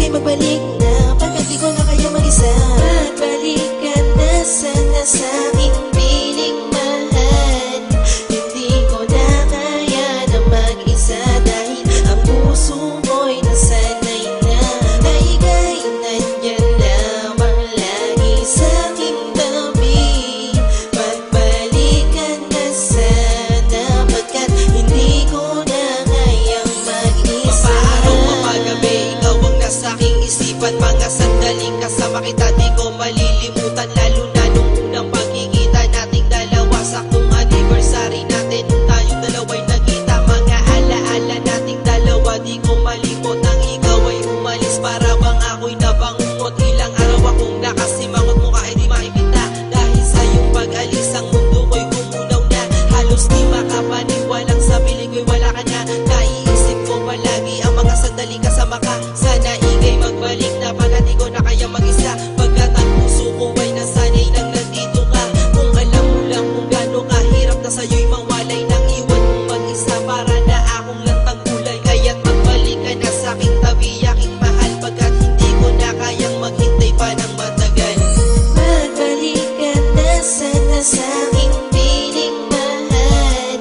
ika'y magbalik na, pagkat di ko na kaya mag-isa. Magbalik ka na sana sa aking piling mahal. Hindi ko na kaya na mag-isa, dahil ang puso mo'y nasanay na ika'y nandyan lamang lagi sa aking tabi. Magbalik ka na sana, pagkat hindi ko na kayang mag-isa. Papaaraw, papagabi, ikaw ang nasa aking isipan. Mga sandaling kasama kita, di ko malilimutan. Lalo na nung unang pagkikita nating dalawa, saktong anniversary natin nung tayong dalawa'y nagkita. Mga alaala nating dalawa, di ko malimot. Nang ikaw ay umalis, para bang ako'y nabangungot. Ilang araw akong nakasimangot, mukha ay di makikita. Dahil sa iyong pag-alis, ang mundo ko'y gumunaw na. Halos di makapaniwalang sa piling ko'y wala ka na. Naiisip ko palagi ang mga sandaling kasama ka. Sana ika'y magbalik na, pagkat di ko na kaya mag-isa. Pagkat ang puso ko ay nasanay nang nandito ka. Kung alam mo lang kung gaano kahirap na sa'yo'y mawalay, nang iwan mong mag-isa, para na akong lantang kulay. Kaya't magbalik ka na sa aking tabi, aking mahal, pagkat hindi ko na kayang maghintay pa ng matagal. Magbalik ka na sana sa aking piling mahal.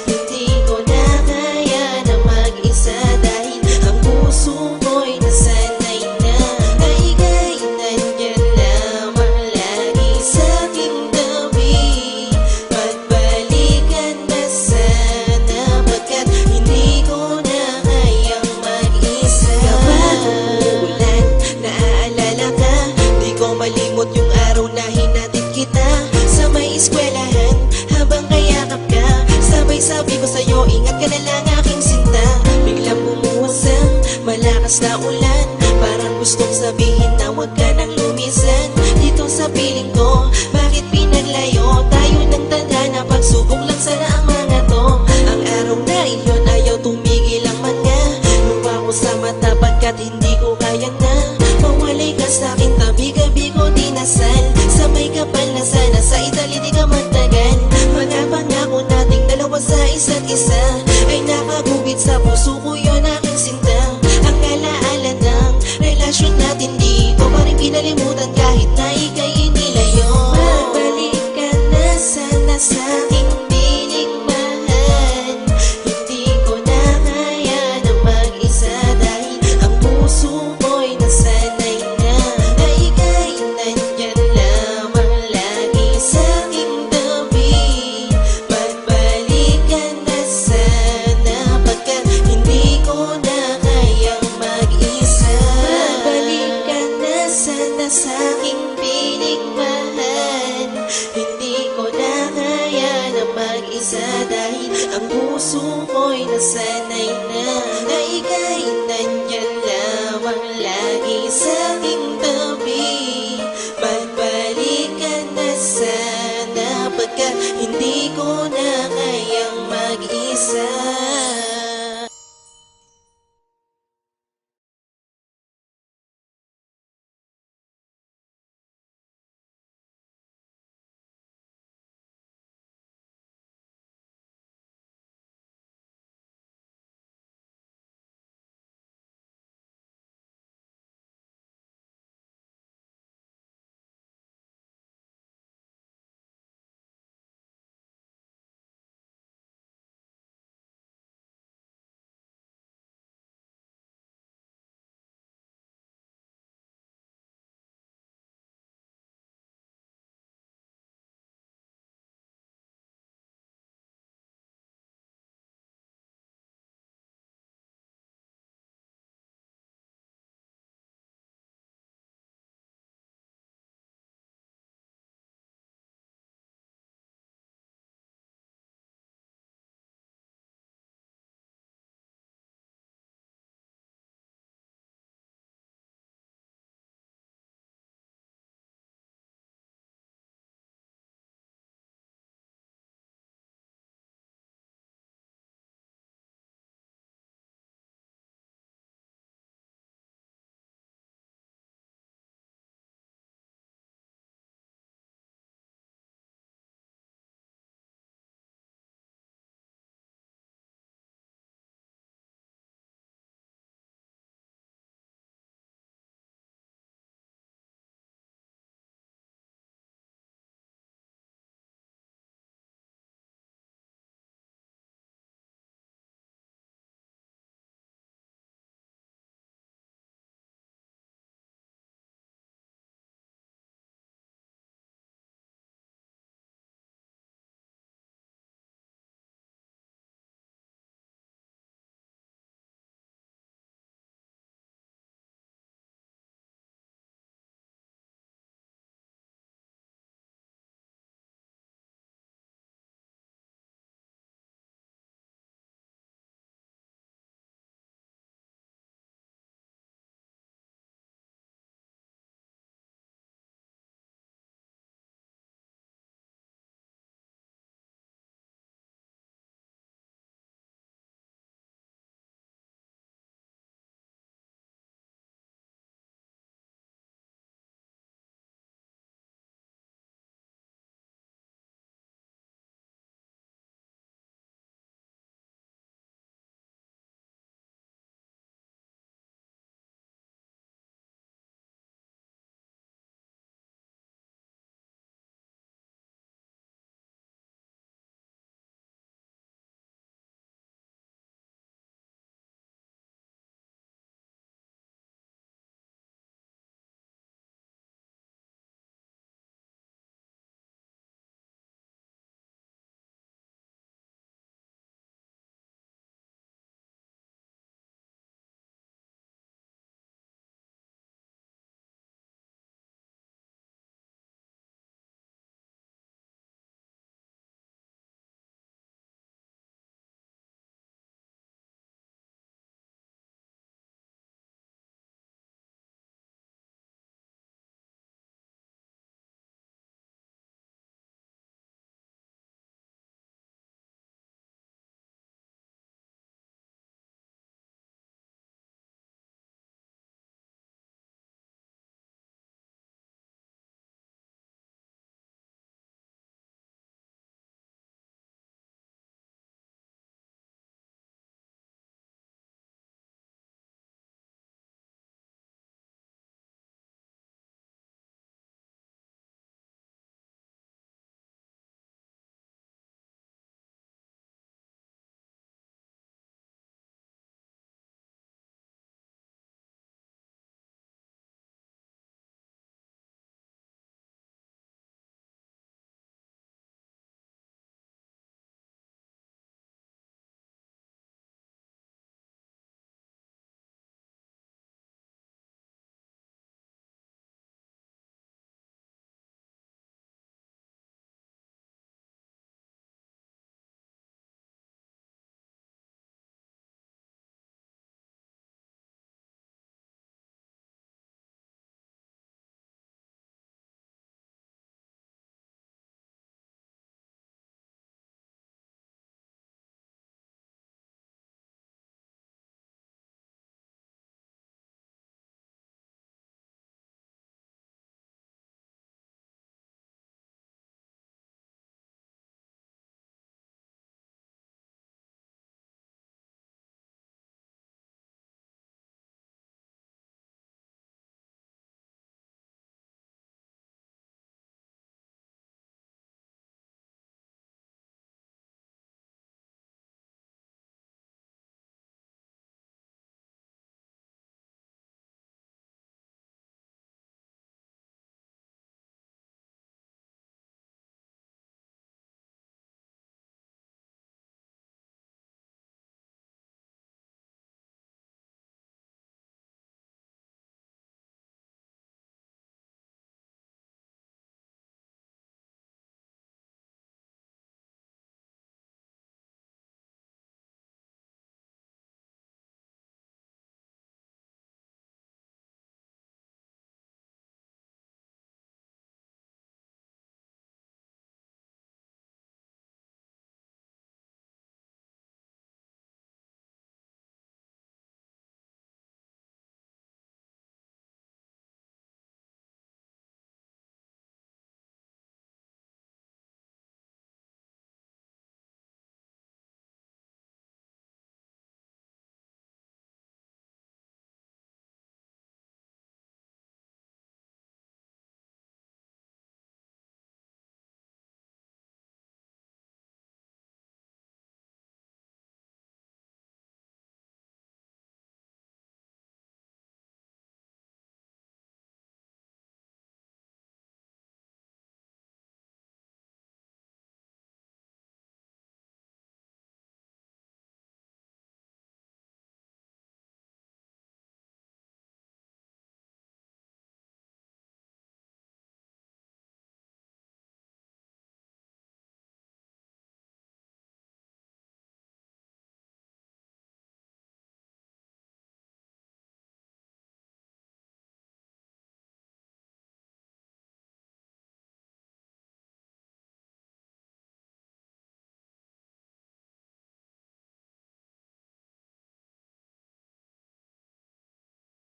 Hindi ko na kaya na mag-isa, dahil ang puso mo'y nasanay na ika'y nandyan lamang lagi sa aking tabi. Magbalik ka na sana, pagkat hindi ko na kayang mag-isa. Kapag umuulan, naaalala ka, Di ko malimot yung araw na hinatid kita sa may eskwelahan, habang kayakap ka, sabay sabi ko sa'yo, ingat ka na lang aking sinta. Biglang bumuhos ang malakas na ulan, parang gustong sabihin na huwag ka nang lumisan. Dito sa piling ko, bakit pinaglayo tayo ng tadhana? Pagsubok lang sana ang mga to. Ang araw na iyon, ayaw tumigil ang mata. Lupa ko sa mata, pagkat hindi ko kaya na mawalay ka sa akin tabi. Gabi ko dinasal sa may kapal na sana, sa Italy di ka man